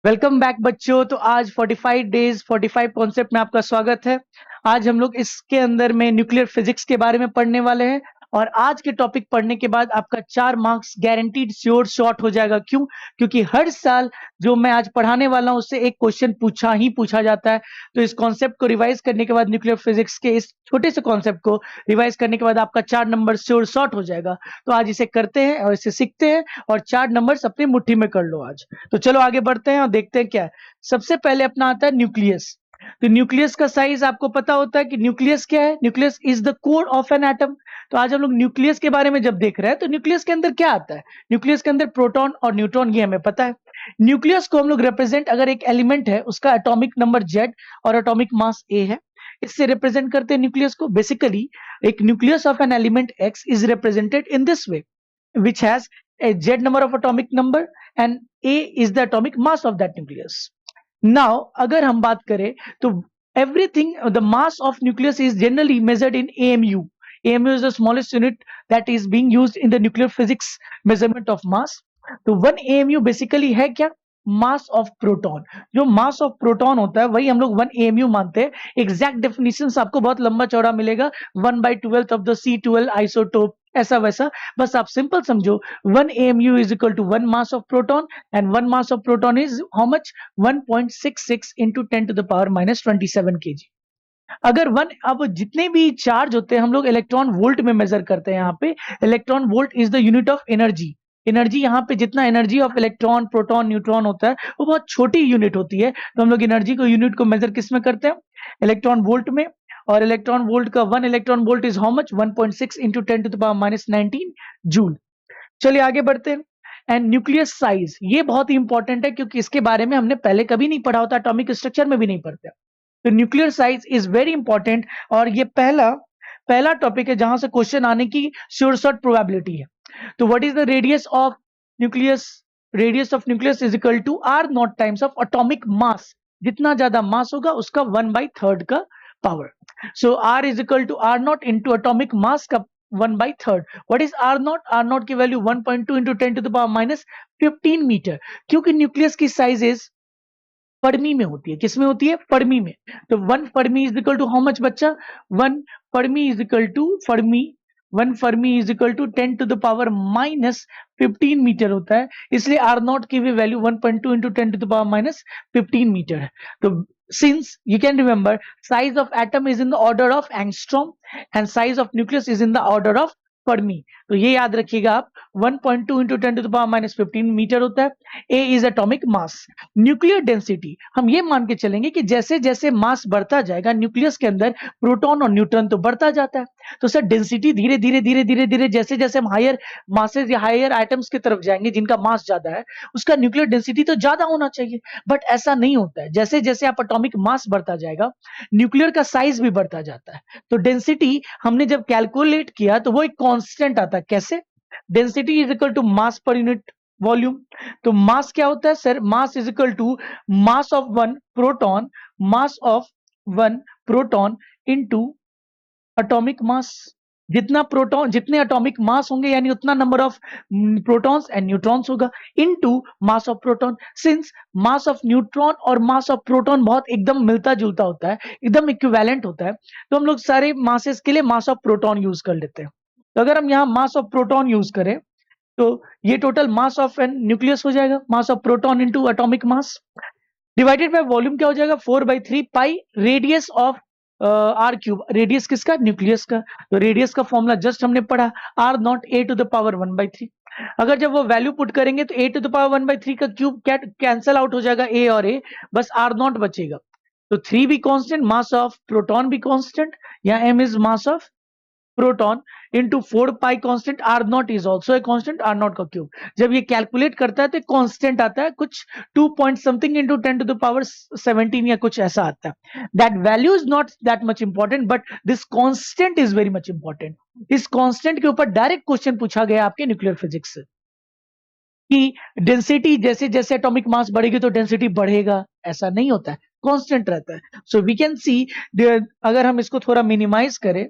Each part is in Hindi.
वेलकम बैक बच्चों। तो आज 45 डेज 45 कॉन्सेप्ट में आपका स्वागत है। आज हम लोग इसके अंदर में न्यूक्लियर फिजिक्स के बारे में पढ़ने वाले हैं और आज के टॉपिक पढ़ने के बाद आपका 4 मार्क्स गारंटीड श्योर शॉर्ट हो जाएगा। क्यों? क्योंकि हर साल जो मैं आज पढ़ाने वाला हूं उससे एक क्वेश्चन पूछा जाता है। तो इस कॉन्सेप्ट को रिवाइज करने के बाद, न्यूक्लियर फिजिक्स के इस छोटे से कॉन्सेप्ट को रिवाइज करने के बाद आपका 4 नंबर श्योर शॉर्ट हो जाएगा। तो आज इसे करते हैं और इसे सीखते हैं और 4 नंबर अपनी मुट्ठी में कर लो आज। तो चलो आगे बढ़ते हैं और देखते हैं क्या है। सबसे पहले अपना आता है न्यूक्लियस। तो न्यूक्लियस का साइज आपको पता होता है कि न्यूक्लियस क्या है। Nucleus is the core of an atom. तो आज हम लोग न्यूक्लियस के बारे में जब देख रहे हैं तो न्यूक्लियस के अंदर क्या आता है। न्यूक्लियस के अंदर प्रोटॉन और न्यूट्रॉन, ये हमें पता है। न्यूक्लियस को हम लोग रिप्रेजेंट, अगर एक एलिमेंट है उसका एटॉमिक नंबर Z और एटॉमिक मास A है, इससे रिप्रेजेंट करते हैं न्यूक्लियस को। बेसिकली एक nucleus of an element X is represented in this way, which has a Z number of atomic number and A is the atomic mass of that nucleus. Now, अगर हम बात करें तो everything, the mass of nucleus is generally measured in AMU. AMU is the smallest unit that is being used in the nuclear physics measurement of mass. तो 1 AMU बेसिकली है क्या? मास ऑफ प्रोटॉन। जो मास ऑफ प्रोटॉन होता है वही हम लोग 1 AMU मानते हैं। एग्जैक्ट डेफिनेशन आपको बहुत लंबा चौड़ा मिलेगा, 1/12 ऑफ द C12 आइसोटोप, ऐसा वैसा। बस आप सिंपल समझो, 1 AMU is equal to 1 mass of proton and 1 mass of proton is how much? 1.66 into 10 to the power minus 27 kg. अगर वन, अब जितने भी चार्ज होते हैं हम लोग इलेक्ट्रॉन वोल्ट में मेजर करते हैं। यहाँ पे electron volt is the unit of energy. Energy यहाँ पे जितना energy of electron, proton, neutron होता है वो बहुत छोटी यूनिट होती है। तो हम लोग एनर्जी को, यूनिट को मेजर किस में करते हैं? इलेक्ट्रॉन वोल्ट में। और इलेक्ट्रॉन वोल्ट का 1 electron volt is how much? 1.6 into 10 to the power minus 19 joule. चलिए आगे बढ़ते हैं। एंड न्यूक्लियस साइज, ये बहुत ही इंपॉर्टेंट है क्योंकि इसके बारे में हमने पहले कभी नहीं पढ़ा होता, एटॉमिक स्ट्रक्चर में भी नहीं पढ़ते। तो nuclear size is very important और ये पहला पहला टॉपिक है जहां से क्वेश्चन आने की श्योर शॉट प्रोबेबिलिटी है। तो what is the radius of nucleus? Radius of nucleus is equal to R not times of atomic mass. जितना ज्यादा मास होगा उसका 1/3 का power. So R is equal to R not into atomic mass का 1/3। What is R not? R not की value 1.2 into 10 to the power minus 15 metre. क्योंकि न्यूक्लियस की साइज इज फर्मी में होती है। किस में होती है? फर्मी में। तो 1 fermi is equal to how much बच्चा? 1 fermi is equal to fermi 1 fermi is equal to 10 to the power minus 15 metre होता है। इसलिए आर नॉट की भी value 1.2 into 10 to the power minus 15 metre है। तो since you can remember, size of atom is in the order of angstrom and size of nucleus is in the order of fermi. तो ये याद रखिएगा आप, 1.2 into 10 to the power minus 15 metre होता है। A is atomic mass. Nuclear density, हम ये मान के चलेंगे कि जैसे जैसे मास बढ़ता जाएगा न्यूक्लियस के अंदर प्रोटॉन और न्यूट्रॉन तो बढ़ता जाता है। तो सर डेंसिटी धीरे धीरे धीरे धीरे धीरे जैसे जैसे हम हायर मासेज या हायर आइटम्स की तरफ जाएंगे जिनका मास ज्यादा है, उसका न्यूक्लियर डेंसिटी तो ज्यादा होना चाहिए। बट ऐसा नहीं होता है। जैसे जैसे आप एटॉमिक मास बढ़ता जाएगा न्यूक्लियर का साइज भी बढ़ता जाता है। तो डेंसिटी हमने जब कैलकुलेट किया तो वो एक कांस्टेंट आता है। कैसे? Density is equal to mass per unit volume. तो मास क्या होता है sir? Mass is equal to mass of 1 proton, mass of 1 proton into atomic mass. जितना प्रोटॉन, जितने एटॉमिक मास होंगे यानी उतना number of protons and neutrons होगा into mass of proton. Since mass of neutron और मास ऑफ प्रोटॉन बहुत एकदम मिलता जुलता होता है, एकदम इक्विवेलेंट होता है, तो हम लोग सारे मासेस के लिए मास ऑफ प्रोटॉन यूज कर लेते हैं। तो अगर हम यहाँ मास ऑफ प्रोटॉन यूज करें तो ये total mass of an nucleus हो जाएगा, mass of proton into atomic mass divided by volume. क्या हो जाएगा? 4/3 pi radius of R cube. Radius किसका? न्यूक्लियस का। तो रेडियस का फॉर्मूला जस्ट हमने पढ़ा, R naught A to the power 1/3। अगर जब वो वैल्यू पुट करेंगे तो ए टू द पावर 1/3 का क्यूब कैंसल आउट हो जाएगा, ए और ए, बस आर नॉट बचेगा। तो 3 भी कांस्टेंट, मास ऑफ प्रोटॉन भी कांस्टेंट, या M is mass of proton into 4 pi constant, R naught is also a constant, R naught का क्यूब। जब ये कैलकुलेट करता है तो कांस्टेंट आता है कुछ 2 point something into 10 to the power 17 या कुछ ऐसा आता है। That value is not that much important but this constant is very much important. इस कांस्टेंट के ऊपर डायरेक्ट क्वेश्चन पूछा गया आपके न्यूक्लियर फिजिक्स से कि डेंसिटी जैसे जैसे एटॉमिक मास बढ़ेगी तो डेंसिटी बढ़ेगा, ऐसा नहीं होता है, कांस्टेंट रहता है। सो वी कैन सी, अगर हम इसको थोड़ा मिनिमाइज करें,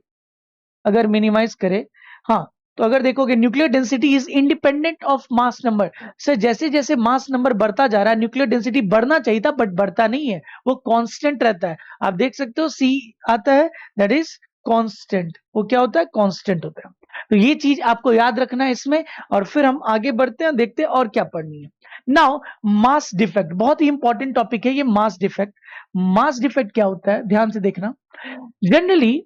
अगर मिनिमाइज करें, हाँ, तो अगर देखोगे nuclear density is independent of mass number. Sir जैसे जैसे मास नंबर बढ़ता जा रहा है न्यूक्लियर डेंसिटी बढ़ना चाहिए था बट बढ़ता नहीं है, वो कांस्टेंट रहता है। आप देख सकते हो सी आता है, दैट इज कांस्टेंट। वो क्या होता है? कांस्टेंट होता है। तो ये चीज आपको याद रखना है इसमें, और फिर हम आगे बढ़ते हैं, देखते हैं और क्या पढ़नी है। नाउ मास डिफेक्ट, बहुत ही इंपॉर्टेंट टॉपिक है ये मास डिफेक्ट। मास डिफेक्ट क्या होता है, ध्यान से देखना। जनरली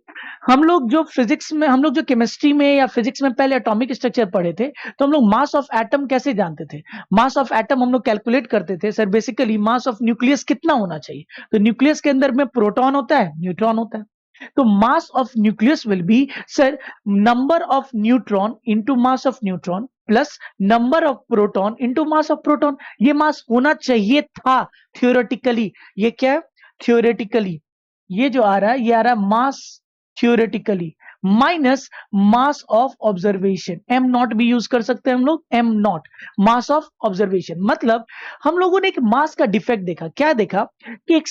हम लोग जो केमिस्ट्री में या फिजिक्स में पहले एटॉमिक स्ट्रक्चर पढ़े थे, तो हम लोग मास ऑफ एटम कैसे जानते थे? मास ऑफ एटम हम लोग कैलकुलेट करते थे sir basically mass of nucleus कितना होना चाहिए। तो न्यूक्लियस के अंदर में प्रोटॉन होता है, न्यूट्रॉन होता है। तो mass of nucleus will be sir number of neutron into mass of neutron plus number of proton into mass of proton. ये मास होना चाहिए था थियोरेटिकली। ये क्या है? थियोरेटिकली। ये जो आ रहा है ये आ रहा है mass theoretically minus mass of observation. M not भी यूज कर सकते हैं हम लोग, M not mass of observation. मतलब हम लोगों ने एक मास का डिफेक्ट देखा। क्या देखा? कि एक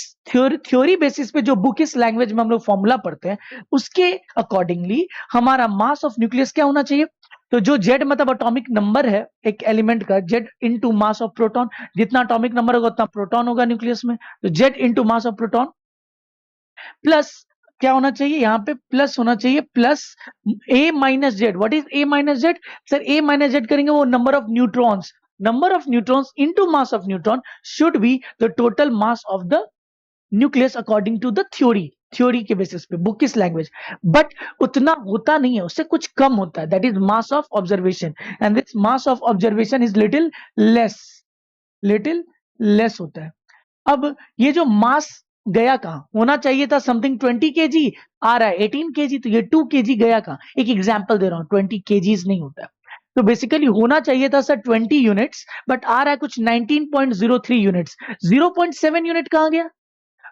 थ्योरी बेसिस पे जो बुक इस लैंग्वेज में हम लोग फॉर्मूला पढ़ते हैं उसके अकॉर्डिंगली हमारा मास ऑफ न्यूक्लियस क्या होना चाहिए? तो जो जेड मतलब एटॉमिक नंबर है एक एलिमेंट का, Z into mass of proton. जितना एटॉमिक नंबर होगा उतना प्रोटॉन होगा न्यूक्लियस में, तो Z into mass of proton plus क्या होना चाहिए? यहां पे प्लस होना चाहिए, plus A minus Z. What is A minus Z? Sir A minus Z करेंगे वो number of neutrons, number of neutrons into mass of neutron should be the total mass of the nucleus according to the theory के बेसिस पे बुक किस लैंग्वेज। बट उतना होता नहीं है, उससे कुछ कम होता है, that is mass of observation. And this mass of observation is little less होता है। अब ये जो मास गया कहां? होना चाहिए था समथिंग 20 केजी, आ रहा है 18 केजी, तो ये 2 केजी गया कहां? एक एग्जांपल दे रहा हूं, 20 केजीज नहीं होता। तो बेसिकली होना चाहिए था सर 20 यूनिट्स, बट आ रहा है कुछ 19.03 यूनिट्स। 0.7 यूनिट कहां गया?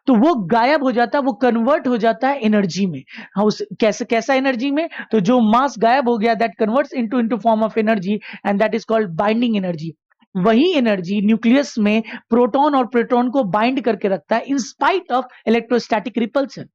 तो वो गायब हो जाता है, वो कन्वर्ट हो जाता है एनर्जी में। हाँ, उस कैसा एनर्जी में? तो जो मास गायब हो गया that converts into form of energy and that is called binding energy. वही एनर्जी न्यूक्लियस में प्रोटॉन और प्रोटॉन को बाइंड करके रखता है in spite of electrostatic repulsion.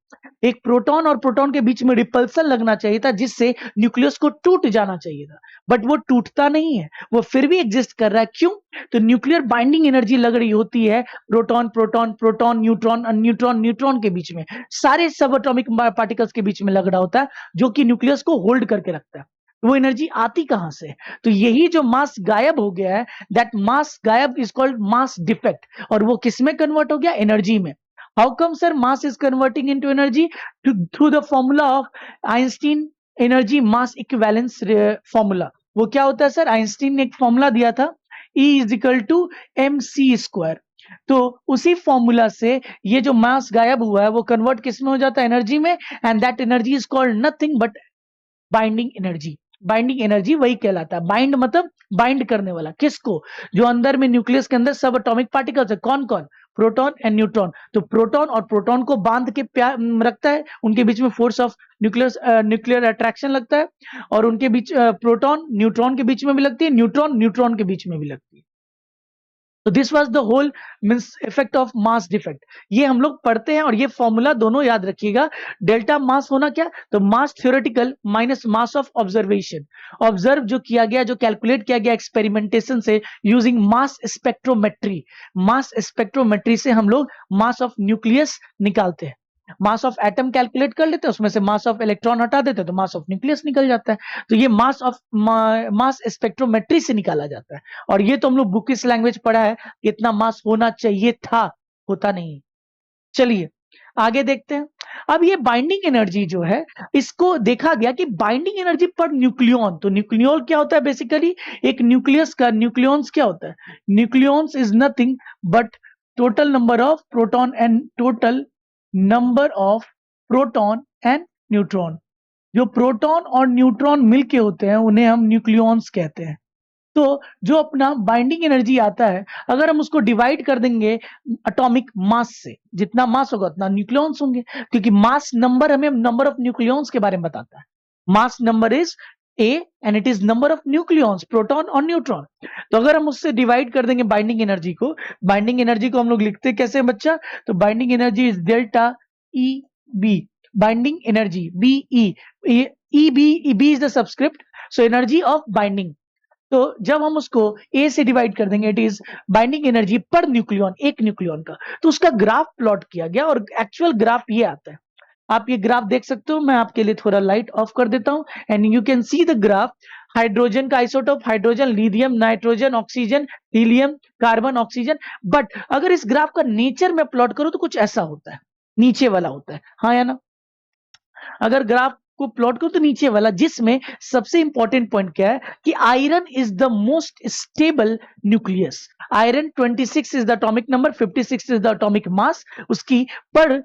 एक प्रोटॉन और प्रोटॉन के बीच में रिपल्सन लगना चाहिए था जिससे न्यूक्लियस को टूट जाना चाहिए था, बट वो टूटता नहीं है, वो फिर भी एग्जिस्ट कर रहा है। क्यों? तो न्यूक्लियर बाइंडिंग एनर्जी लग रही होती है प्रोटॉन प्रोटॉन प्रोटॉन न्यूट्रॉन और न्यूट्रॉन न्यूट्रॉन के बीच में, सारे सब एटॉमिक पार्टिकल्स के बीच में लग रहा होता है जो कि न्यूक्लियस को होल्ड करके रखता है। वो एनर्जी आती कहां से? तो यही जो मास गायब हो गया है, दैट मास गायब इज कॉल्ड मास डिफेक्ट। और वो किसमें कन्वर्ट हो गया? एनर्जी में। How come sir mass is converting into energy? Through the formula of Einstein energy mass equivalence formula. वो क्या होता है सर? आइंस्टीन ने एक फॉर्मूला दिया था, E is equal to mc²। तो उसी फॉर्मूला से ये जो मास गायब हुआ है वो कन्वर्ट किसमें हो जाता है? एनर्जी में। And that energy is called nothing but binding energy. Binding energy वही कहलाता है। बाइंड मतलब बाइंड करने वाला, किसको? जो अंदर में न्यूक्लियस के अंदर सब एटॉमिक पार्टिकल्स है, कौन कौन? Proton and neutron. तो प्रोटॉन और प्रोटॉन को बांध के रखता है, उनके बीच में फोर्स ऑफ न्यूक्लियर अट्रैक्शन लगता है, और उनके बीच प्रोटॉन न्यूट्रॉन के बीच में भी लगती है, न्यूट्रॉन न्यूट्रॉन के बीच में भी लगती है। तो this was the whole means effect of mass defect. ये हम लोग पढ़ते हैं और ये फॉर्मूला दोनों याद रखिएगा। डेल्टा मास होना क्या? तो mass theoretical minus mass of observation. Observe जो किया गया, जो कैलकुलेट किया गया एक्सपेरिमेंटेशन से using mass spectrometry. Mass spectrometry से हम लोग मास ऑफ न्यूक्लियस निकालते हैं। मास ऑफ एटम कैलकुलेट कर लेते हैं, उसमें से मास ऑफ इलेक्ट्रॉन हटा देते हैं तो मास ऑफ न्यूक्लियस निकल जाता है। तो ये मास स्पेक्ट्रोमेट्री से निकाला जाता है। और ये तो हम लोग बुक किस लैंग्वेज पढ़ा है, इतना मास होना चाहिए था, होता नहीं। चलिए आगे देखते हैं। अब ये बाइंडिंग एनर्जी जो है, इसको देखा गया कि बाइंडिंग एनर्जी पर न्यूक्लियॉन। तो न्यूक्लियॉन क्या होता है? बेसिकली एक न्यूक्लियस का न्यूक्लियॉन्स क्या होता है? Nucleons is nothing but total number of proton and total number of proton and neutron. जो प्रोटॉन और न्यूट्रॉन मिलके होते हैं उन्हें हम न्यूक्लियॉन्स कहते हैं। तो जो अपना बाइंडिंग एनर्जी आता है, अगर हम उसको डिवाइड कर देंगे एटॉमिक मास से, जितना मास होगा उतना न्यूक्लियॉन्स होंगे, क्योंकि मास नंबर हमें नंबर ऑफ न्यूक्लियॉन्स के बारे में बताता है। Mass number is A and it is number of nucleons, proton और न्यूट्रॉन। तो अगर हम उससे डिवाइड कर देंगे बाइंडिंग एनर्जी को, बाइंडिंग एनर्जी को हम लोग लिखते कैसे हैं बच्चा? तो binding energy is delta E B, binding energy BE, E B, E B is the subscript, so energy of binding, तो जब हम उसको ए से डिवाइड कर देंगे, it is binding energy per nucleon, एक न्यूक्लियन का, तो उसका ग्राफ प्लॉट किया गया और एक्चुअल ग्राफ ये आता है। आप ये ग्राफ देख सकते हो, मैं आपके लिए थोड़ा लाइट ऑफ कर देता हूं and you can see the graph. Hydrogen का isotope, hydrogen, lithium, nitrogen, oxygen, helium, carbon, oxygen. But अगर इस ग्राफ का नेचर में प्लॉट करूं तो कुछ ऐसा होता है, नीचे वाला होता है, हाँ या ना? अगर ग्राफ को प्लॉट करो तो नीचे वाला, जिसमें सबसे इंपॉर्टेंट पॉइंट क्या है कि iron is the most stable nucleus. Iron 26 is the atomic number, 56 is the atomic mass, उसकी पर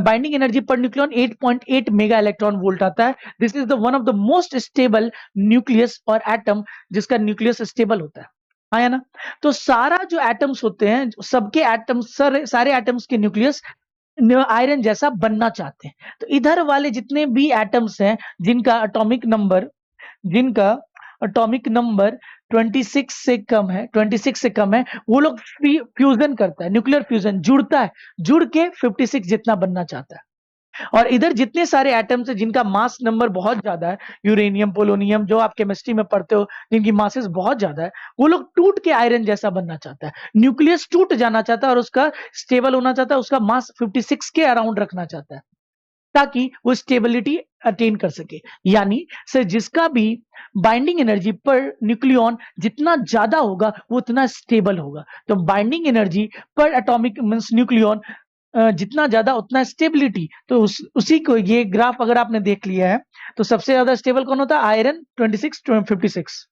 binding energy per nucleon 8.8 mega electron volt आता है। This is the one of the most stable nucleus और एटम जिसका न्यूक्लियस स्टेबल होता है, हाँ या ना? तो सारा जो एटम्स होते हैं, सबके एटम्स, सारे एटम्स के न्यूक्लियस आयरन जैसा बनना चाहते हैं। तो इधर वाले जितने भी एटम्स हैं जिनका एटॉमिक नंबर 26 से कम है, 26 से कम है, वो लोग फ्यूजन करता है, न्यूक्लियर फ्यूजन, जुड़ता है, जुड़ के 56 जितना बनना चाहता है। और इधर जितने सारे एटम्स हैं जिनका मास नंबर बहुत ज्यादा है, यूरेनियम, पोलोनियम, जो आप केमिस्ट्री में पढ़ते हो, जिनकी मासेस बहुत ज्यादा है, वो लोग टूट के आयरन जैसा बनना चाहता है, न्यूक्लियस टूट जाना चाहता है और उसका स्टेबल होना चाहता है, उसका मास 56 के अराउंड रखना चाहता है ताकि वो स्टेबिलिटी अटेन कर सके। यानी सर जिसका भी बाइंडिंग एनर्जी पर न्यूक्लियन जितना ज्यादा होगा वो उतना स्टेबल होगा। तो बाइंडिंग एनर्जी पर एटॉमिक मींस न्यूक्लियन जितना ज्यादा उतना स्टेबिलिटी। तो उसी को ये ग्राफ अगर आपने देख लिया है तो सबसे ज्यादा स्टेबल कौन होता है? आयरन 26 56।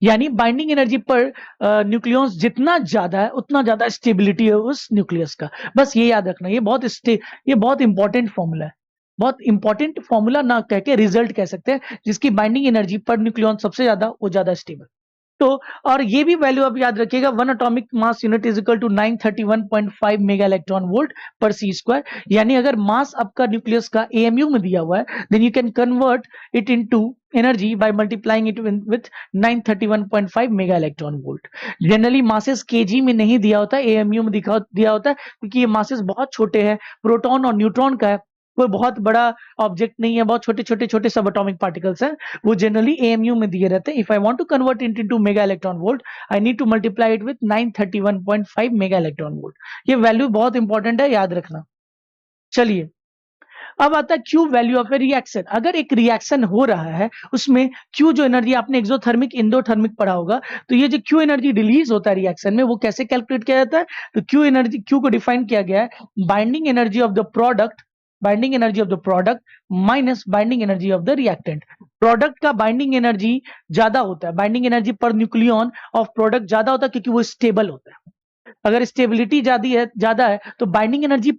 यानी बाइंडिंग एनर्जी पर न्यूक्लियस जितना ज्यादा है उतना ज्यादा स्टेबिलिटी है उस न्यूक्लियस का। बस ये याद रखना, ये बहुत इंपॉर्टेंट फॉर्मूला है, बहुत इंपॉर्टेंट फॉर्मूला ना कह के रिजल्ट कह सकते हैं। जिसकी बाइंडिंग एनर्जी पर न्यूक्लियन सबसे ज्यादा, वो ज्यादा स्टेबल। तो और ये भी वैल्यू आप याद रखिएगा, 1 atomic mass unit is equal to 931.5 mega electron volt per C square. यानी अगर मास आपका न्यूक्लियस का एएमयू में दिया हुआ है, then you can convert it into energy by multiplying it with 931.5 mega electron volt. Generally masses KG में नहीं दिया होता, एएमयू में दिया होता है, क्योंकि ये मासेस बहुत छोटे हैं, प्रोटॉन और न्यूट्रॉन का है, कोई बहुत बड़ा ऑब्जेक्ट नहीं है, बहुत छोटे सब एटॉमिक पार्टिकल्स हैं, वो जनरली एएमयू में दिए रहते हैं। If I want to convert it into mega electron volt, I need to multiply it with 931.5 mega electron volt. ये वैल्यू बहुत इंपॉर्टेंट है, याद रखना। चलिए अब आता है Q value of a reaction. अगर एक रिएक्शन हो रहा है, उसमें क्यू जो एनर्जी, आपने एक्सोथर्मिक इंडोथर्मिक पढ़ा होगा, तो ये जो क्यू एनर्जी रिलीज होता है रिएक्शन में, वो कैसे कैलकुलेट किया जाता है? तो क्यू को डिफाइन किया गया है binding energy of the product, minus binding energy of the reactant. Product का बाइंडिंग एनर्जी ज्यादा होता है, binding energy per nucleon of product ज्यादा होता है, क्योंकि वो स्टेबल होता है। अगर स्टेबिलिटी ज्यादा है तो बाइंडिंग एनर्जी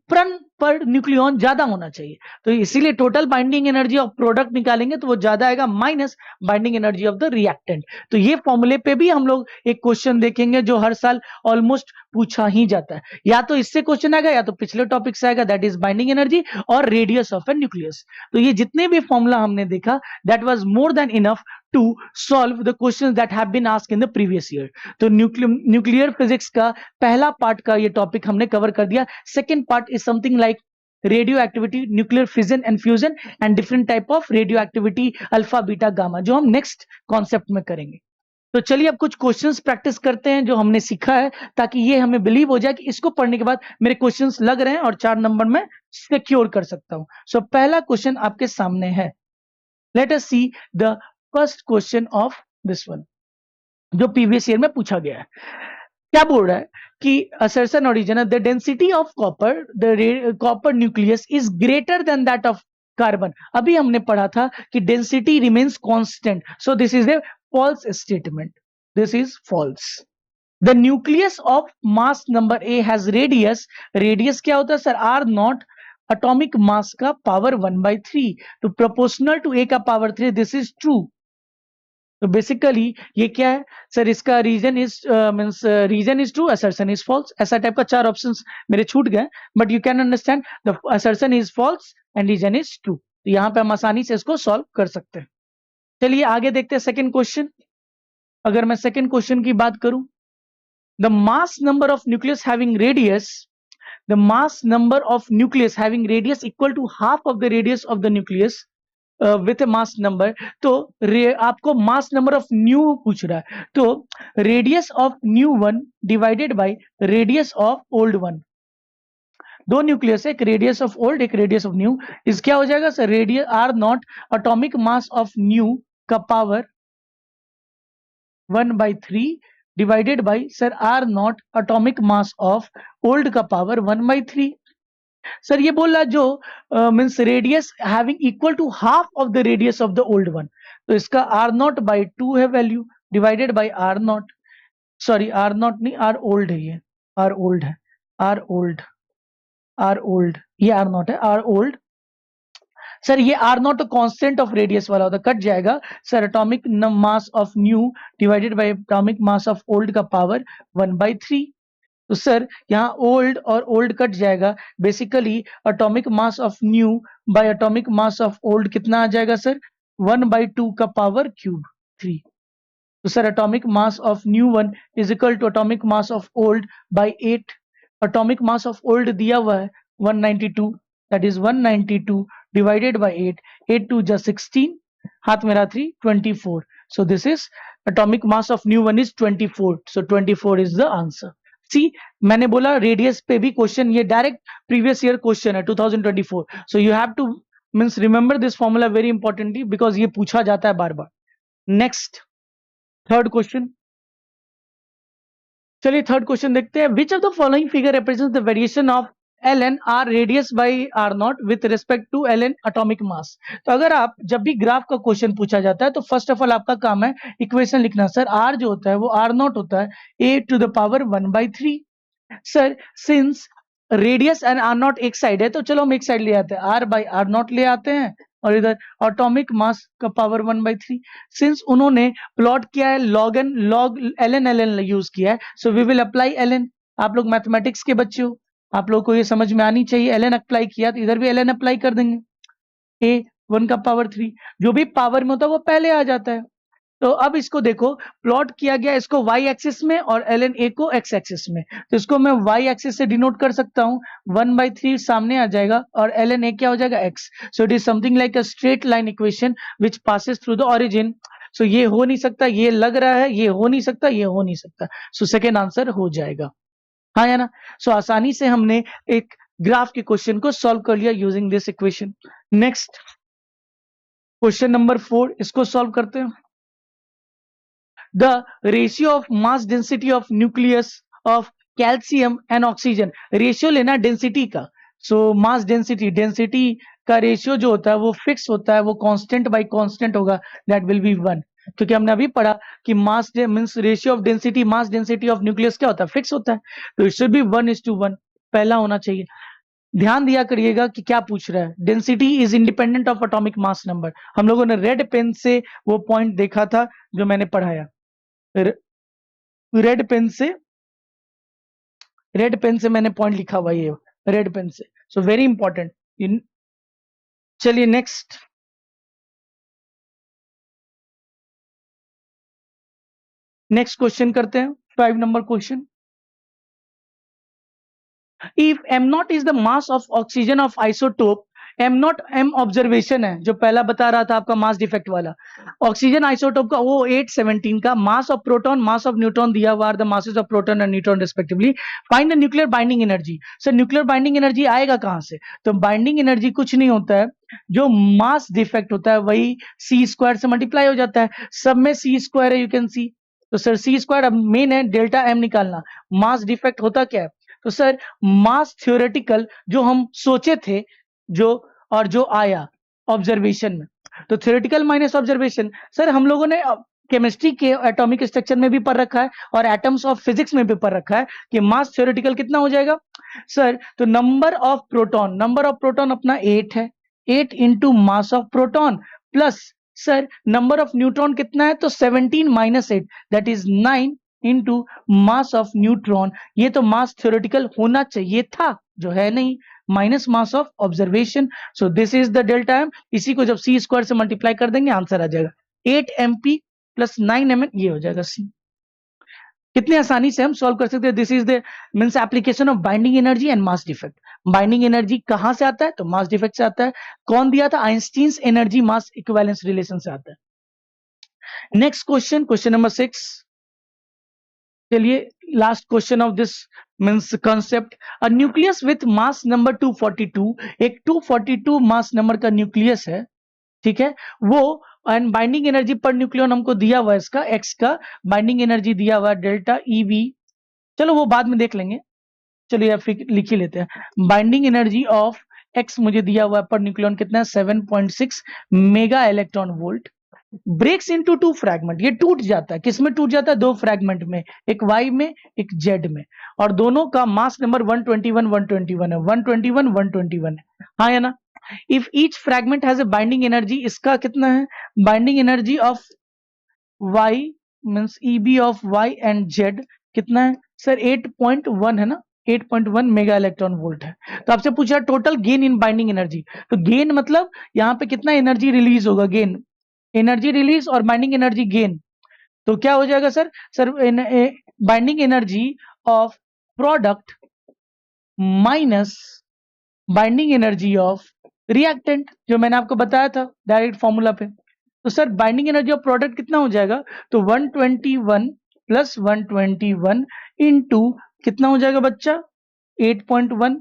पर न्यूक्लियन ज्यादा होना चाहिए। तो इसीलिए total binding energy of product निकालेंगे तो वो ज्यादा आएगा, minus binding energy of the reactant. तो ये फॉर्मूले पे भी हम लोग एक क्वेश्चन देखेंगे जो हर साल ऑलमोस्ट पूछा ही जाता है, या तो इससे क्वेश्चन आएगा या तो पिछले टॉपिक से आएगा, दैट इज बाइंडिंग एनर्जी और रेडियस ऑफ ए न्यूक्लियस। तो ये जितने भी फॉर्मूला हमने देखा, that was more than enough to solve the questions that have been asked in the previous year. तो न्यूक्लियर फिजिक्स का पहला पार्ट का ये टॉपिक हमने कवर कर दिया। Second part is something like radio activity, nuclear fission and fusion and different type of radio activity, alpha beta gamma, जो हम नेक्स्ट कॉन्सेप्ट में करेंगे। तो चलिए अब कुछ क्वेश्चंस प्रैक्टिस करते हैं जो हमने सीखा है, ताकि ये हमें बिलीव हो जाए कि इसको पढ़ने के बाद मेरे क्वेश्चंस लग रहे हैं और 4 नंबर में सिक्योर कर सकता हूं। सो पहला क्वेश्चन आपके सामने है, let us see the first question of this one, जो प्रीवियस ईयर में पूछा गया है। क्या बोल रहा है कि assertion origin, the density of copper nucleus is greater than that of carbon. अभी हमने पढ़ा था कि density remains constant, so this is a false statement, this is false. The nucleus of mass number A has radius क्या होता है sir? R not, atomic mass का पावर 1/3, तो प्रोपोर्शनल टू ए का पावर 3, दिस इज ट्रू। तो बेसिकली ये क्या है सर? इसका reason is true, assertion is false. ऐसा टाइप का 4 ऑप्शंस मेरे छूट गए, but you can understand the assertion is false and reason is true. तो यहां पे हम आसानी से इसको सॉल्व कर सकते हैं। चलिए आगे देखते हैं सेकंड क्वेश्चन। अगर मैं सेकंड क्वेश्चन की बात करूं, the mass number of nucleus having radius equal to half of the radius of the nucleus with mass number, तो आपको मास नंबर ऑफ न्यू पूछ रहा है, तो radius of new one divided by radius of old one. दो न्यूक्लियस है, एक रेडियस ऑफ ओल्ड, एक रेडियस ऑफ न्यू। इस क्या हो जाएगा sir, radius R not atomic mass of new का power 1/3 divided by sir R not atomic mass of old का पावर 1/3। सर ये बोल रहा है जो means radius having equal to half of the radius of the old one, तो इसका आर नॉट बाई 2 है value, divided by R naught, sorry R naught नहीं, आर ओल्ड है, ये आर ओल्ड है, आर ओल्ड, आर ओल्ड, ये आर नॉट है, आर ओल्ड। सर ये आर नॉट तो कांस्टेंट ऑफ रेडियस वाला होता, कट जाएगा sir, atomic mass of new divided by atomic mass of old का पावर 1/3। तो सर यहाँ ओल्ड और ओल्ड कट जाएगा, basically atomic mass of new bye atomic mass of old कितना आ जाएगा सर, 1/2 का पावर क्यूब 3। तो sir atomic mass of new one is equal to atomic mass of old by 8। Atomic mass of old दिया हुआ है 192, दैट इज 192 डिवाइडेड बाय 8, 8 2 जा 16, हाथ मेरा 3, 24। So this is atomic mass of new one is 24, so 24 is the answer. See, मैंने बोला रेडियस पे भी क्वेश्चन, ये डायरेक्ट प्रीवियस ईयर क्वेश्चन है 2024, so you have to means remember this formula very importantly, because ये पूछा जाता है बार बार। नेक्स्ट थर्ड क्वेश्चन, चलिए थर्ड क्वेश्चन देखते हैं। Which of the following figure represents the variation of L N R radius by R naught with respect to L N atomic mass. तो अगर आप जब भी ग्राफ का क्वेश्चन पूछा जाता है तो फर्स्ट ऑफ ऑल आपका काम है इक्वेशन लिखना। सर आर जो होता है वो आर नॉट होता है A to the power 1/3। Sir since radius and R not एक साइड है, तो चलो हम एक साइड ले आते हैं, आर बाई आर नॉट ले आते हैं, और इधर एटॉमिक मास का पावर 1/3। सिंस उन्होंने प्लॉट किया है log N, log L N use किया है, so we will apply L N. आप लोग मैथमेटिक्स के बच्चे हो, आप लोग को ये समझ में आनी चाहिए, एल एन अप्लाई किया तो इधर भी एल एन अप्लाई कर देंगे, ए 1 का पावर 3, जो भी पावर में होता है वो पहले आ जाता है। तो अब इसको देखो, प्लॉट किया गया इसको y एक्सिस में और ln a को x एक्सिस में, तो इसको मैं y एक्सिस से डिनोट कर सकता हूं, 1/3 सामने आ जाएगा और ln a क्या हो जाएगा x। So it is something like a straight line equation which passes through the origin. So ये हो नहीं सकता, ये लग रहा है, ये हो नहीं सकता, ये हो नहीं सकता, सो सेकेंड आंसर हो जाएगा, हाँ या ना। सो आसानी से हमने एक ग्राफ के क्वेश्चन को सॉल्व कर लिया using this equation. Next question number 4, इसको सॉल्व करते हैं। The ratio of mass density of nucleus of calcium and oxygen, ratio लेना डेंसिटी का। सो मास डेंसिटी, डेंसिटी का रेशियो जो होता है वो फिक्स होता है, वो कांस्टेंट बाय कांस्टेंट होगा, दैट विल बी 1, क्योंकि हमने अभी पढ़ा कि mass means ratio of density, mass density of nucleus क्या होता है, फिक्स होता है, तो इट शुड बी 1:1, पहला होना चाहिए। ध्यान दिया करिएगा कि क्या पूछ रहा है, density is independent of atomic mass number. हम लोगों ने रेड पेन से वो पॉइंट देखा था जो मैंने पढ़ाया, रेड पेन से मैंने पॉइंट लिखा हुआ ये रेड पेन से, सो वेरी इंपॉर्टेंट। चलिए नेक्स्ट क्वेश्चन करते हैं, 5 number question. If m0 is the mass of oxygen of isotope, m0 m observation है, जो पहला बता रहा था आपका मास डिफेक्ट वाला, ऑक्सीजन आइसोटोप का वो 817 का, mass of proton mass of neutron दिया हुआ, are the masses of proton and neutron respectively. Find the nuclear binding energy. Sir nuclear binding energy आएगा कहां से, तो बाइंडिंग एनर्जी कुछ नहीं होता है, जो मास डिफेक्ट होता है वही c² से मल्टीप्लाई हो जाता है, सब में c² है, यू कैन सी। तो सर c² अब मेन है डेल्टा m निकालना, मास डिफेक्ट होता क्या है, तो सर मास थ्योरेटिकल जो हम सोचे थे, जो और जो आया ऑब्जर्वेशन में, तो थ्योरेटिकल माइनस ऑब्जर्वेशन। सर हम लोगों ने केमिस्ट्री के एटॉमिक स्ट्रक्चर में भी पढ़ रखा है और एटम्स ऑफ फिजिक्स में भी पढ़ रखा है कि मास थ्योरेटिकल कितना हो जाएगा सर, तो नंबर ऑफ प्रोटॉन अपना 8 है, 8 into mass of proton plus sir number of neutron कितना है, तो 17 - 8 that is 9 into mass of neutron. ये तो मास थ्योरेटिकल होना चाहिए था, जो है नहीं, minus mass of observation. So this is the delta M, इसी को जब c² से मल्टीप्लाई कर देंगे आंसर आ जाएगा 8 MP प्लस 9 Mn, ये हो जाएगा c। कितने आसानी से हम सॉल्व कर सकते हैं, this is the means application of binding energy and mass defect. Binding energy कहां से आता है? तो मास डिफेक्ट से आता है। कौन दिया था? आइंस्टीन्स एनर्जी मास इक्विवेलेंस रिलेशन से आता है। Next question, question number 6। चलिए, last question of this means concept. A nucleus with mass number 242, एक 242 मास नंबर का न्यूक्लियस है, ठीक है, वो and binding energy per nucleon हमको दिया हुआ है, इसका एक्स का बाइंडिंग एनर्जी दिया हुआ है डेल्टा ईवी। चलो वो बाद में देख लेंगे, चलिए या फिर लिख ही लेते हैं। बाइंडिंग एनर्जी ऑफ एक्स मुझे दिया हुआ है पर न्यूक्लियन कितना है? 7.6 mega electron volt. Breaks into two fragment, ये टूट जाता है, किसमें टूट जाता है? दो फ्रैगमेंट में, एक वाई में एक जेड में, और दोनों का मास नंबर 121 121 है, 121 121 है, हाँ या ना? If each fragment has a binding energy, इसका कितना है binding energy of Y means EB of Y and Z कितना है सर? 8.1 है ना, 8.1 मेगा इलेक्ट्रॉन वोल्ट है। तो आपसे पूछा total gain in binding energy, तो गेन मतलब यहाँ पे कितना एनर्जी रिलीज होगा? गेन, एनर्जी रिलीज और बाइंडिंग एनर्जी गेन, तो क्या हो जाएगा sir? Sir binding energy of product minus binding energy of reactant, जो मैंने आपको बताया था डायरेक्ट फॉर्मूला पे। तो sir binding energy of product कितना हो जाएगा? तो 121 प्लस 121 इंटू कितना हो जाएगा बच्चा? 8.1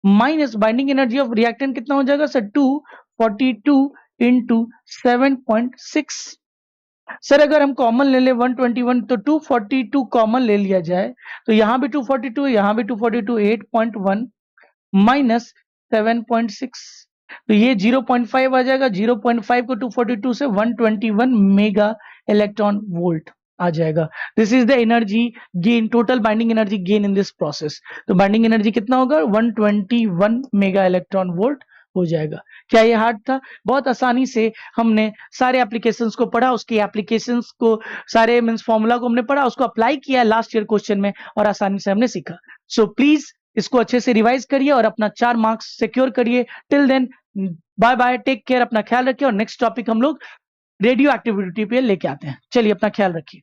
minus binding energy of reactant कितना हो जाएगा सर? 242 इंटू 7.6। सर अगर हम कॉमन ले ले 121 तो 242 कॉमन ले लिया जाए, तो यहां भी 242 है, यहां भी 242, 8.1 माइनस 7.6, तो ये 0.5 आ जाएगा। 0.5 को 242 से 121 मेगा इलेक्ट्रॉन वोल्ट आ जाएगा। This is the energy gain, total binding energy gain in this process. तो बाइंडिंग एनर्जी कितना होगा? 121 मेगा इलेक्ट्रॉन वोल्ट हो जाएगा। क्या ये हार्ड था? बहुत आसानी से हमने सारे एप्लीकेशंस को पढ़ा, उसकी एप्लीकेशंस को, सारे मींस फॉर्मूला को हमने पढ़ा, उसको अप्लाई किया लास्ट ईयर क्वेश्चन में और आसानी से हमने सीखा। सो प्लीज इसको अच्छे से रिवाइज करिए और अपना 4 मार्क्स सिक्योर करिए। Till then bye bye, take care, अपना ख्याल रखिए, और नेक्स्ट टॉपिक हम लोग रेडियो एक्टिविटी पे लेके आते हैं। चलिए अपना ख्याल रखिए।